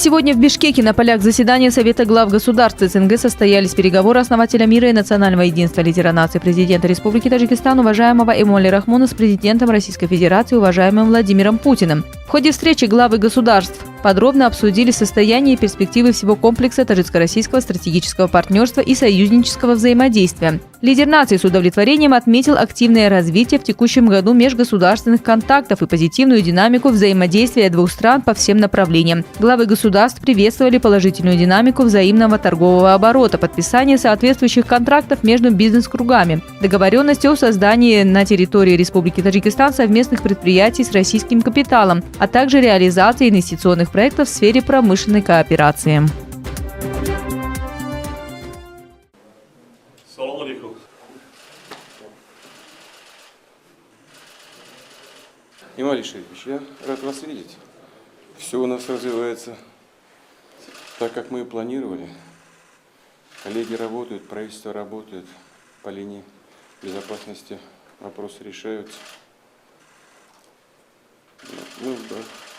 Сегодня в Бишкеке на полях заседания Совета глав государств СНГ состоялись переговоры основателя мира и национального единства лидера нации президента Республики Таджикистан уважаемого Эмомали Рахмона с президентом Российской Федерации уважаемым Владимиром Путиным. В ходе встречи главы государств подробно обсудили состояние и перспективы всего комплекса таджикско-российского стратегического партнерства и союзнического взаимодействия. Лидер нации с удовлетворением отметил активное развитие в текущем году межгосударственных контактов и позитивную динамику взаимодействия двух стран по всем направлениям. Главы государств приветствовали положительную динамику взаимного торгового оборота, подписание соответствующих контрактов между бизнес-кругами, договоренности о создании на территории Республики Таджикистан совместных предприятий с российским капиталом, а также реализации инвестиционных проектов в сфере промышленной кооперации. Эмомали Шарипович, я рад вас видеть. Все у нас развивается так, как мы и планировали. Коллеги работают, правительство работает по линии безопасности, вопросы решаются. Мы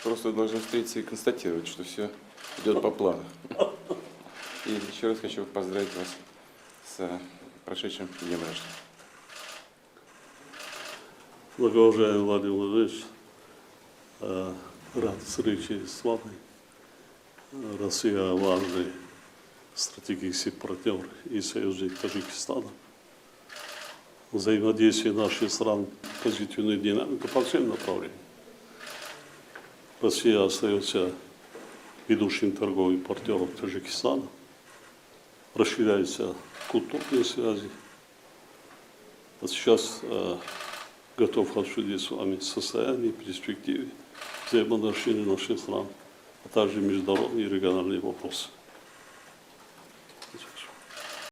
просто должны встретиться и констатировать, что все идет по плану. И еще раз хочу поздравить вас с прошедшим днем рождения. Многоуважаемый Владимир Владимирович, рад встрече с вами. Россия важный стратегический партнер и союзник Таджикистана. Взаимодействие наших стран, позитивная динамика по всем направлениям. Россия остается ведущим торговым партнером Таджикистана. Расширяются культурные связи. Вот сейчас готов обсудить с вами состояние и перспективы взаимоотношений наших стран, а также международные и региональные вопросы.